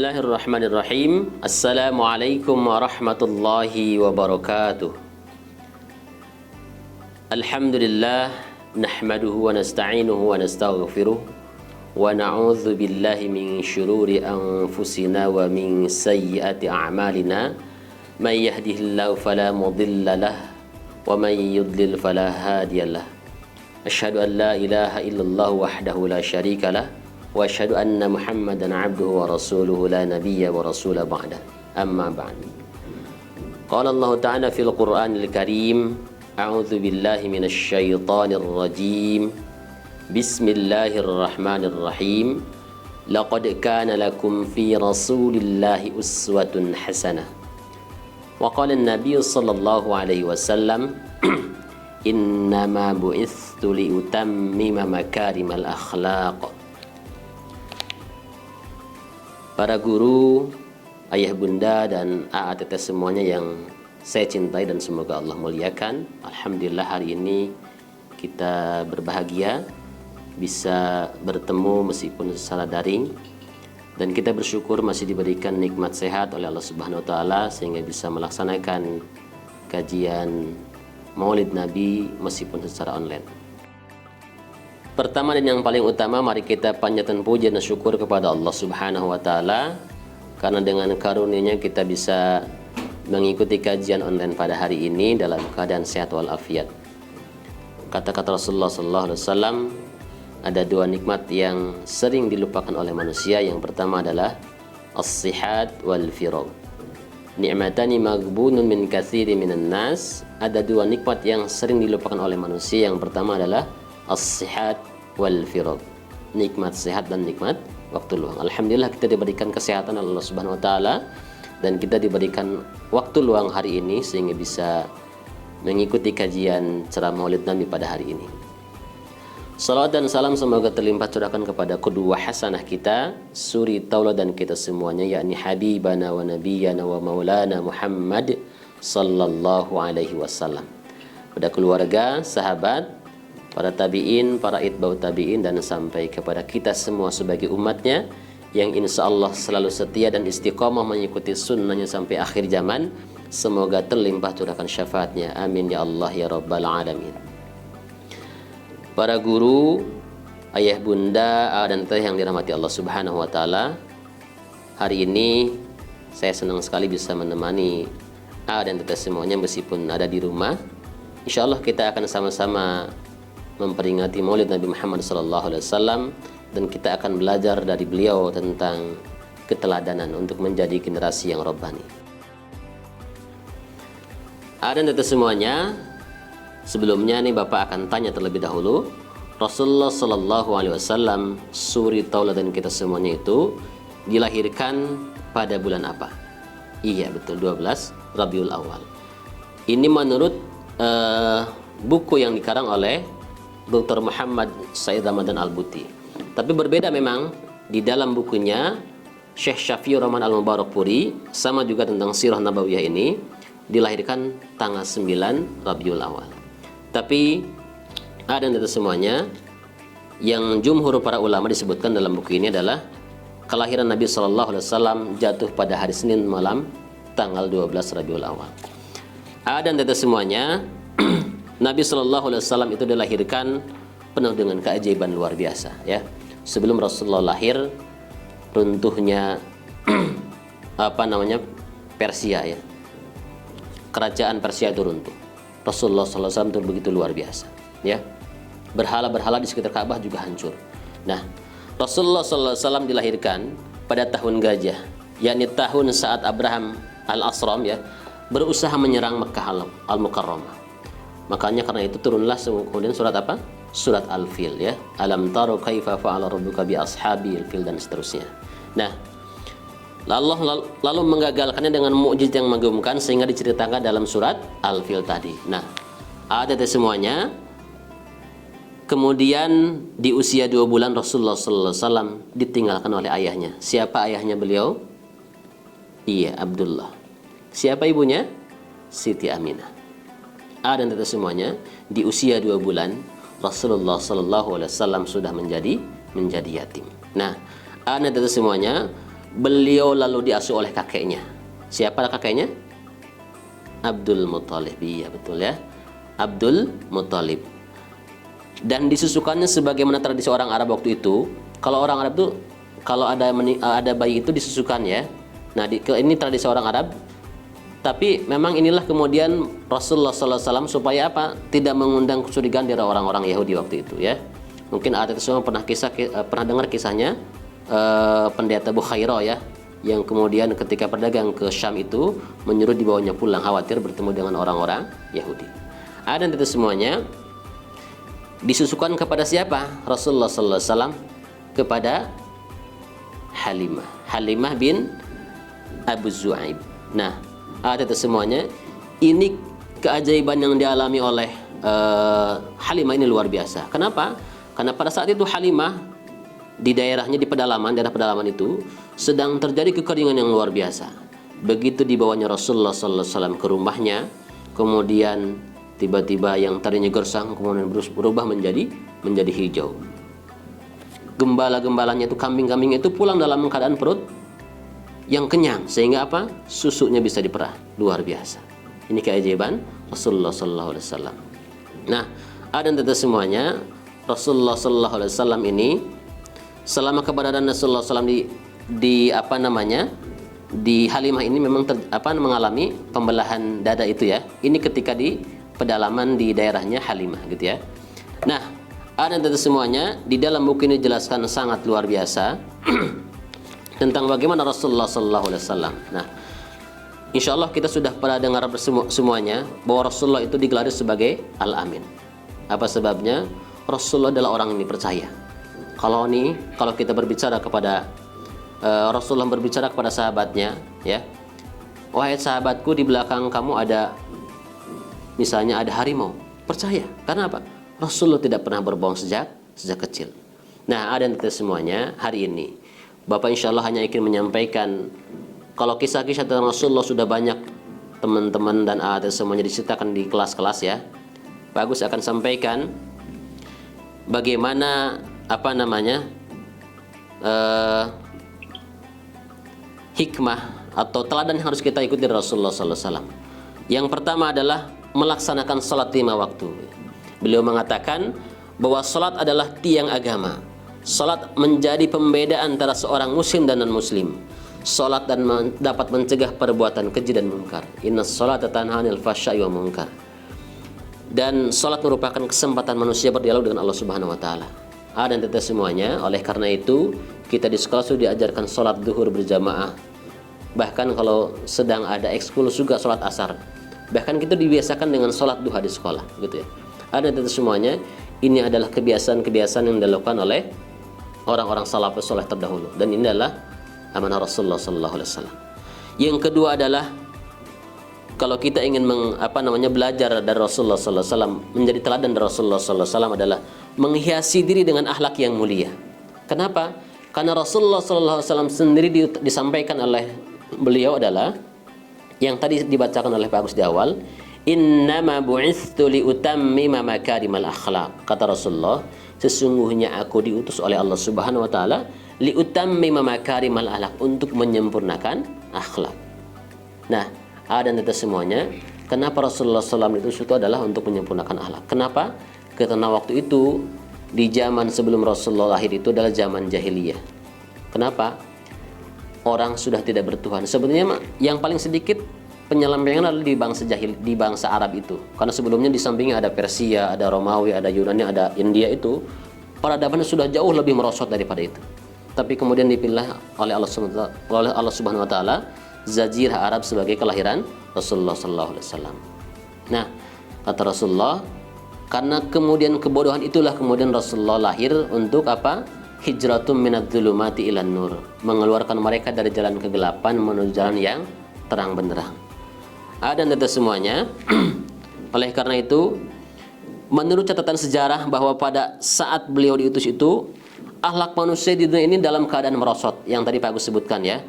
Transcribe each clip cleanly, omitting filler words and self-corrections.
Bismillahirrahmanirrahim. Assalamualaikum warahmatullahi wabarakatuh. Alhamdulillah, nahmaduhu wa nasta'inuhu wa nastaghfiruh wa na'udzu billahi min syururi anfusina wa min sayyiati a'malina. May yahdihillahu fala mudilla lahu wa may yudlil fala hadiyalah. Asyhadu an la ilaha illallah wahdahu la syarika lah wa asyhadu anna Muhammadan abduhu wa rasuluhu la nabiyya wa rasula ba'da. Amma ba'd. Qala Allah Ta'ala fil Qur'anil Karim, a'udzu billahi minasy syaithanir rajim. Bismillahirrahmanirrahim. Laqad kana lakum fi Rasulillahi uswatun hasanah. Wa qala an-nabiy sallallahu alaihi wasallam, innama bu'ithtu li utammima makarimal akhlaq. Para guru, ayah bunda dan AATT semuanya yang saya cintai dan semoga Allah muliakan. Alhamdulillah hari ini kita berbahagia bisa bertemu meskipun secara daring, dan kita bersyukur masih diberikan nikmat sehat oleh Allah Subhanahu wa taala sehingga bisa melaksanakan kajian Maulid Nabi meskipun secara online. Pertama dan yang paling utama, mari kita panjatkan puji dan syukur kepada Allah Subhanahu wa taala karena dengan karunia-Nya kita bisa mengikuti kajian online pada hari ini dalam keadaan sehat walafiat. Kata-kata Rasulullah sallallahu alaihi wasallam, ada dua nikmat yang sering dilupakan oleh manusia. Yang pertama adalah as-sihat wal firagh. Ni'matani maghbunun min katsiri minan nas. Ada dua nikmat yang sering dilupakan oleh manusia. Yang pertama adalah as-sihat wal firagh, nikmat sehat dan nikmat waktu luang. Alhamdulillah kita diberikan kesehatan oleh Allah Subhanahu wa taala dan kita diberikan waktu luang hari ini sehingga bisa mengikuti kajian ceramah Maulid Nabi pada hari ini. Salawat dan salam semoga terlimpah curahkan kepada qudwah hasanah kita, suri tauladan kita semuanya, yakni habibana wa nabiyyana wa maulana Muhammad sallallahu alaihi wasallam. Pada keluarga, sahabat, para tabi'in, para itba'u tabi'in, dan sampai kepada kita semua sebagai umatnya yang insya Allah selalu setia dan istiqomah mengikuti sunnahnya sampai akhir zaman. Semoga terlimpah curahkan syafaatnya. Amin ya Allah ya Rabbal Alamin. Para guru, ayah bunda, dan teh yang dirahmati Allah Subhanahu wa taala, hari ini saya senang sekali bisa menemani dan teh semuanya meskipun ada di rumah. Insya Allah kita akan sama-sama memperingati Maulid Nabi Muhammad SAW, dan kita akan belajar dari beliau tentang keteladanan untuk menjadi generasi yang robbani. Dan itu semuanya, sebelumnya nih Bapak akan tanya terlebih dahulu, Rasulullah SAW, suri tauladan kita semuanya itu dilahirkan pada bulan apa? Iya betul, 12 Rabiul Awal. Ini menurut buku yang dikarang oleh Dr. Muhammad Said Ramadan Al-Buti. Tapi berbeda memang di dalam bukunya Syekh Syafiur Rahman Al-Mubarakpuri, sama juga tentang sirah nabawiyah ini, dilahirkan tanggal 9 Rabiul Awal. Tapi ada itu semuanya yang jumhur para ulama disebutkan dalam buku ini adalah kelahiran Nabi SAW jatuh pada hari Senin malam tanggal 12 Rabiul Awal. Ada itu semuanya Nabi SAW itu dilahirkan penuh dengan keajaiban luar biasa ya. Sebelum Rasulullah lahir, runtuhnya Persia ya. Kerajaan Persia itu runtuh. Rasulullah SAW itu begitu luar biasa ya. Berhala-berhala di sekitar Ka'bah juga hancur. Nah, Rasulullah SAW dilahirkan pada tahun gajah, yakni tahun saat Abraham Al-Asram ya berusaha menyerang Mekkah Al-Mukarramah. Makanya karena itu turunlah kemudian surat apa? Surat Al-Fil ya. Alam taro kaifa fa'ala rabbuka bi ashabil fil, dan seterusnya. Nah, lalu menggagalkannya dengan mukjizat yang mengagumkan sehingga diceritakan dalam surat Al-Fil tadi. Nah, ada semuanya. Kemudian di usia 2 bulan Rasulullah SAW ditinggalkan oleh ayahnya. Siapa ayahnya beliau? Iya, Abdullah. Siapa ibunya? Siti Aminah. Dan itu semuanya di usia 2 bulan Rasulullah SAW sudah menjadi yatim. Nah, itu semuanya beliau lalu diasuh oleh kakeknya. Siapa kakeknya? Abdul Muthalib. Iya betul ya, Abdul Muthalib. Dan disusukannya sebagaimana tradisi orang Arab waktu itu. Kalau orang Arab itu kalau ada bayi itu disusukan ya. Nah, ini tradisi orang Arab. Tapi memang inilah kemudian Rasulullah SAW supaya apa? Tidak mengundang kecurigaan dari orang-orang Yahudi waktu itu ya. Mungkin ada semua pernah dengar kisahnya pendeta Bukhairah ya, yang kemudian ketika berdagang ke Syam itu menyuruh dibawanya pulang khawatir bertemu dengan orang-orang Yahudi. Ada itu semuanya disusukan kepada siapa? Rasulullah SAW kepada Halimah bin Abu Zu'aib. Nah, ada itu semuanya. Ini keajaiban yang dialami oleh Halimah ini luar biasa. Kenapa? Karena pada saat itu Halimah di daerah pedalaman itu sedang terjadi kekeringan yang luar biasa. Begitu dibawanya Rasulullah SAW ke rumahnya, kemudian tiba-tiba yang tadinya gersang kemudian berubah menjadi hijau. Gembala-gembalanya itu, kambing-kambing itu pulang dalam keadaan perut yang kenyang, sehingga apa? Susunya bisa diperah. Luar biasa. Ini keajaiban Rasulullah SAW. Nah, ada tentu semuanya Rasulullah SAW ini selama keberadaan Rasulullah SAW di Halimah ini memang mengalami pembelahan dada itu ya. Ini ketika di pedalaman di daerahnya Halimah gitu ya. Nah, ada tentu semuanya di dalam buku ini dijelaskan sangat luar biasa tentang bagaimana Rasulullah SAW. Nah, insya Allah kita sudah pernah dengar semuanya bahwa Rasulullah itu digelar sebagai Al-Amin. Apa sebabnya? Rasulullah adalah orang yang dipercaya. Kalau kita berbicara kepada Rasulullah berbicara kepada sahabatnya, ya, wahai sahabatku, di belakang kamu ada misalnya ada harimau. Percaya. Karena apa? Rasulullah tidak pernah berbohong sejak kecil. Nah, ada nanti semuanya hari ini. Bapak insya Allah hanya ingin menyampaikan kalau kisah-kisah tentang Rasulullah sudah banyak teman-teman dan semuanya diceritakan di kelas-kelas ya. Bagus akan sampaikan bagaimana hikmah atau teladan yang harus kita ikuti dari Rasulullah SAW. Yang pertama adalah melaksanakan salat 5 waktu. Beliau mengatakan bahwa salat adalah tiang agama. Salat menjadi pembeda antara seorang muslim dan non-muslim. Salat dapat mencegah perbuatan keji dan munkar. Innas salata tanha 'anil fahsya'i wa munkar. Dan salat merupakan kesempatan manusia berdialog dengan Allah Subhanahu wa taala. Dan itu semuanya. Oleh karena itu, kita di sekolah sudah diajarkan salat zuhur berjamaah. Bahkan kalau sedang ada ekskul juga salat asar. Bahkan kita dibiasakan dengan salat duha di sekolah, gitu ya. Itu semuanya. Ini adalah kebiasaan-kebiasaan yang dilakukan oleh orang-orang salafus saleh terdahulu, dan ini adalah amanah Rasulullah SAW. Yang kedua adalah kalau kita ingin belajar dari Rasulullah SAW, menjadi teladan dari Rasulullah SAW adalah menghiasi diri dengan akhlak yang mulia. Kenapa? Karena Rasulullah SAW sendiri disampaikan oleh beliau adalah yang tadi dibacakan oleh Pak Agus di awal, innama bu'itstu liutammima makarimal akhlaq. Kata Rasulullah, sesungguhnya aku diutus oleh Allah Subhanahu wa taala liutammima makarimal akhlaq, untuk menyempurnakan akhlak. Nah, dan itu semuanya. Kenapa Rasulullah SAW itu adalah untuk menyempurnakan akhlak? Kenapa? Karena waktu itu di zaman sebelum Rasulullah lahir itu adalah zaman jahiliyah. Kenapa? Orang sudah tidak bertuhan. Sebenarnya yang paling sedikit penyelewengan adalah di bangsa Arab itu. Karena sebelumnya di sampingnya ada Persia, ada Romawi, ada Yunani, ada India itu. Peradabannya sudah jauh lebih merosot daripada itu. Tapi kemudian dipilih oleh Allah Subhanahu wa taala Jazirah Arab sebagai kelahiran Rasulullah SAW. Nah, kata Rasulullah, karena kemudian kebodohan itulah kemudian Rasulullah lahir untuk apa? Hijratum minadz-dzulumati ilan nur, mengeluarkan mereka dari jalan kegelapan menuju jalan yang terang benderang. Dan itu semuanya. Oleh karena itu, menurut catatan sejarah bahwa pada saat beliau diutus itu, akhlak manusia di dunia ini dalam keadaan merosot, yang tadi Pak Agus sebutkan ya.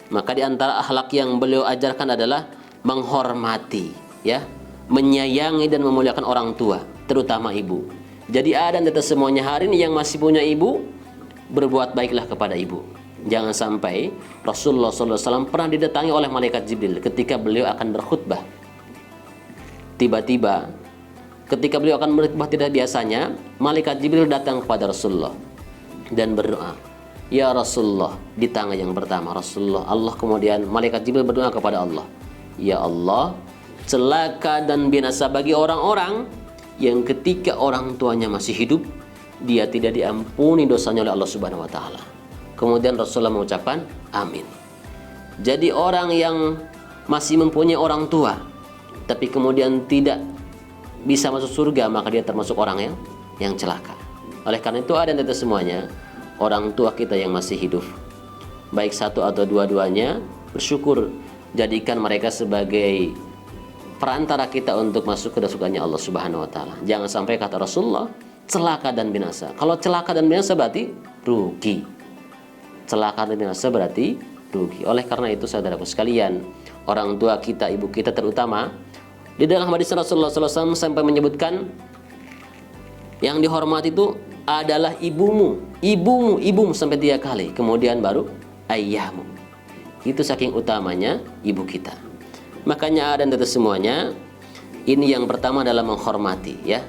Maka di antara akhlak yang beliau ajarkan adalah menghormati, ya, menyayangi dan memuliakan orang tua, terutama ibu. Jadi dan itu semuanya hari ini yang masih punya ibu, berbuat baiklah kepada ibu. Jangan sampai Rasulullah SAW pernah didatangi oleh malaikat Jibril ketika beliau akan berkhutbah. Tiba-tiba ketika beliau akan berkhutbah tidak biasanya, malaikat Jibril datang kepada Rasulullah dan berdoa, "Ya Rasulullah," di tangan yang pertama Rasulullah. Allah kemudian malaikat Jibril berdoa kepada Allah, "Ya Allah, celaka dan binasa bagi orang-orang yang ketika orang tuanya masih hidup, dia tidak diampuni dosanya oleh Allah Subhanahu wa taala." Kemudian Rasulullah mengucapkan amin. Jadi orang yang masih mempunyai orang tua tapi kemudian tidak bisa masuk surga, maka dia termasuk orang yang celaka. Oleh karena itu ada nanti semuanya, orang tua kita yang masih hidup, baik satu atau dua-duanya, bersyukur, jadikan mereka sebagai perantara kita untuk masuk ke surganya Allah Subhanahu wa taala. Jangan sampai kata Rasulullah, celaka dan binasa. Kalau celaka dan binasa berarti rugi. Celaka dan binasa berarti rugi. Oleh karena itu saudaraku sekalian, orang tua kita, ibu kita terutama, di dalam hadis Rasulullah SAW sampai menyebutkan yang dihormati itu adalah ibumu, ibumu sampai 3 kali. Kemudian baru ayahmu. Itu saking utamanya ibu kita. Makanya ada dan semuanya, ini yang pertama adalah menghormati ya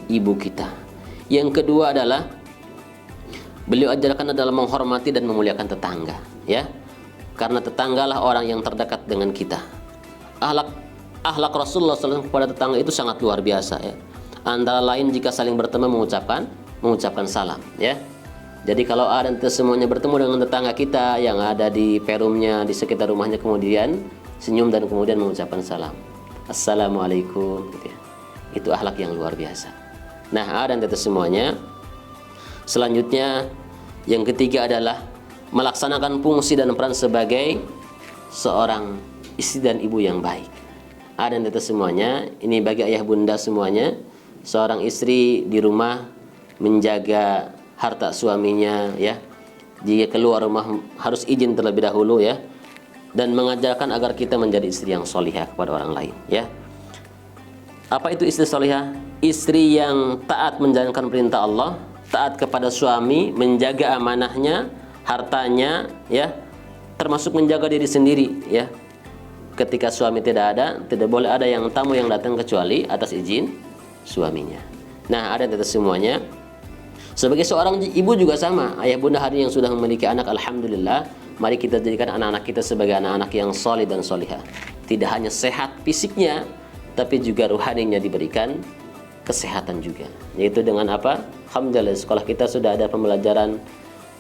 ibu kita. Yang kedua adalah beliau ajarkan adalah menghormati dan memuliakan tetangga ya. Karena tetanggalah orang yang terdekat dengan kita. Akhlak Rasulullah SAW kepada tetangga itu sangat luar biasa ya. Antara lain jika saling bertemu mengucapkan salam ya. Jadi kalau ada semuanya bertemu dengan tetangga kita yang ada di perumnya, di sekitar rumahnya, kemudian senyum dan kemudian mengucapkan salam, assalamualaikum gitu ya. Itu akhlak yang luar biasa. Nah, ada semuanya. Selanjutnya yang ketiga adalah melaksanakan fungsi dan peran sebagai seorang istri dan ibu yang baik. Ada semuanya, ini bagi ayah bunda semuanya. Seorang istri di rumah menjaga harta suaminya ya. Jika keluar rumah harus izin terlebih dahulu ya. Dan mengajarkan agar kita menjadi istri yang solihah kepada orang lain ya. Apa itu istri solihah? Istri yang taat menjalankan perintah Allah, taat kepada suami, menjaga amanahnya, hartanya ya, termasuk menjaga diri sendiri ya. Ketika suami tidak ada, tidak boleh ada yang tamu yang datang kecuali atas izin suaminya. Nah, ada itu semuanya. Sebagai seorang ibu juga sama, ayah bunda hari yang sudah memiliki anak, alhamdulillah, mari kita jadikan anak-anak kita sebagai anak-anak yang solih dan solihah. Tidak hanya sehat fisiknya, tapi juga ruhaninya diberikan kesehatan juga. Yaitu dengan apa? Alhamdulillah sekolah kita sudah ada pembelajaran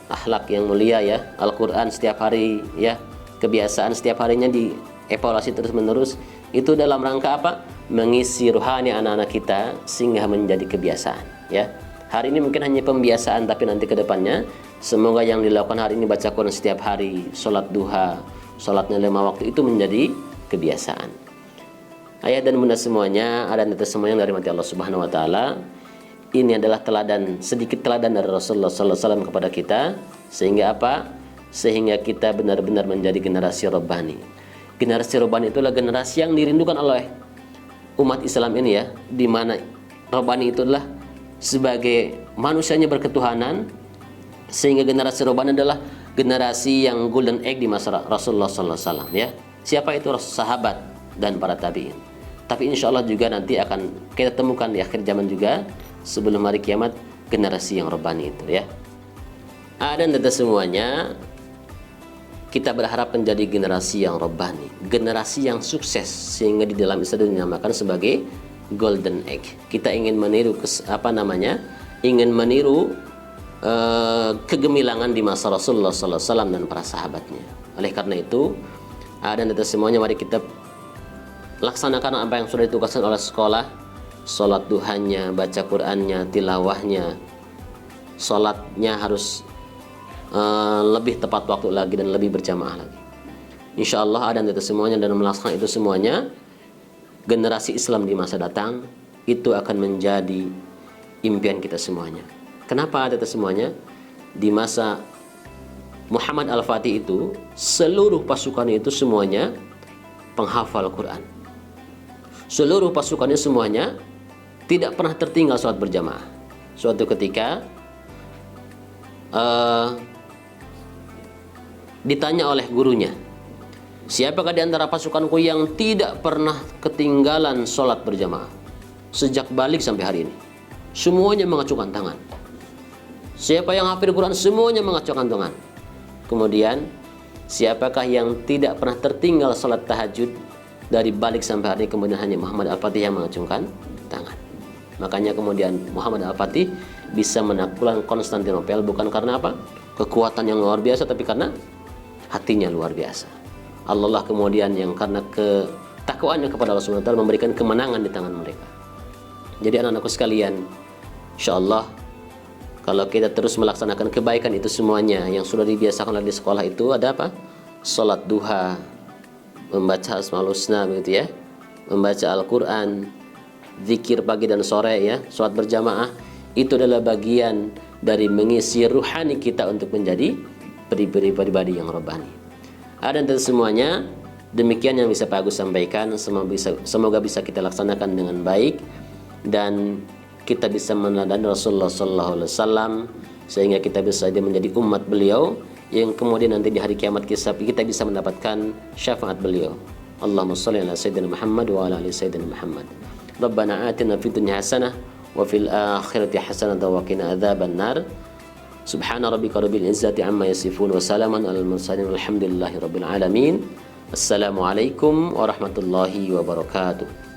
akhlak yang mulia ya, Al-Quran setiap hari ya, kebiasaan setiap harinya dievaluasi terus-menerus. Itu dalam rangka apa? Mengisi ruhani anak-anak kita sehingga menjadi kebiasaan ya. Hari ini mungkin hanya pembiasaan, tapi nanti ke depannya semoga yang dilakukan hari ini, baca Quran setiap hari, sholat duha, sholatnya 5 waktu, itu menjadi kebiasaan. Ayah dan bunda semuanya, ada nanti semuanya dari mati Allah Subhanahu wa taala. Ini adalah teladan, sedikit teladan dari Rasulullah SAW kepada kita, sehingga apa? Sehingga kita benar-benar menjadi generasi Rabbani. Generasi Rabbani itulah generasi yang dirindukan oleh umat Islam ini ya, di mana Rabbani itu adalah sebagai manusianya berketuhanan, sehingga generasi Rabbani adalah generasi yang golden egg di masa Rasulullah SAW ya. Siapa itu? Sahabat dan para tabi'in. Tapi insya Allah juga nanti akan kita temukan di akhir zaman juga, sebelum hari kiamat, generasi yang Rabbani itu ya. Dan tentu semuanya kita berharap menjadi generasi yang Rabbani, generasi yang sukses, sehingga di dalam Islam dinamakan sebagai golden egg. Kita ingin meniru ingin meniru kegemilangan di masa Rasulullah SAW dan para sahabatnya. Oleh karena itu, dan itu semuanya mari kita laksanakan apa yang sudah ditugaskan oleh sekolah. Sholat duhanya, baca Qur'annya, tilawahnya, sholatnya harus lebih tepat waktu lagi dan lebih berjamaah lagi. Insya Allah dan itu semuanya, dan melaksanakan itu semuanya, generasi Islam di masa datang itu akan menjadi impian kita semuanya. Kenapa ada itu semuanya? Di masa Muhammad Al-Fatih itu, seluruh pasukannya itu semuanya penghafal Quran. Seluruh pasukannya semuanya tidak pernah tertinggal sholat berjamaah. Suatu ketika ditanya oleh gurunya, siapakah di antara pasukanku yang tidak pernah ketinggalan sholat berjamaah sejak balik sampai hari ini? Semuanya mengacungkan tangan. Siapa yang hafal Quran? Semuanya mengacungkan tangan. Kemudian, siapakah yang tidak pernah tertinggal sholat tahajud dari balik sampai hari ini? Kemudian hanya Muhammad Al-Fatih yang mengacungkan tangan. Makanya kemudian Muhammad Al-Fatih bisa menaklukkan Konstantinopel bukan karena apa? Kekuatan yang luar biasa, tapi karena hatinya luar biasa. Allah lah kemudian yang karena ketakwaannya kepada Allah SWT memberikan kemenangan di tangan mereka. Jadi anak-anakku sekalian, insyaallah kalau kita terus melaksanakan kebaikan itu semuanya yang sudah dibiasakan di sekolah itu ada apa? Salat duha, membaca Asmaul Husna begitu ya, membaca Al-Qur'an, zikir pagi dan sore ya, salat berjamaah, itu adalah bagian dari mengisi ruhani kita untuk menjadi pribadi yang robbani. Dan semuanya demikian yang bisa Pak Agus sampaikan. Semoga bisa kita laksanakan dengan baik dan kita bisa meneladani Rasulullah SAW sehingga kita bisa menjadi umat beliau yang kemudian nanti di hari kiamat kita bisa mendapatkan syafaat beliau. Allahumma shalli ala sayyidina Muhammad wa ala ali sayyidina Muhammad. Rabbana atina fid dunya hasanah wa fil akhirati hasanah wa qina adzaban nar. Subhana rabbika rabbil izzati amma yasifun wa salamun alal mursalin walhamdulillahi rabbil alamin. Assalamualaikum warahmatullahi wabarakatuh.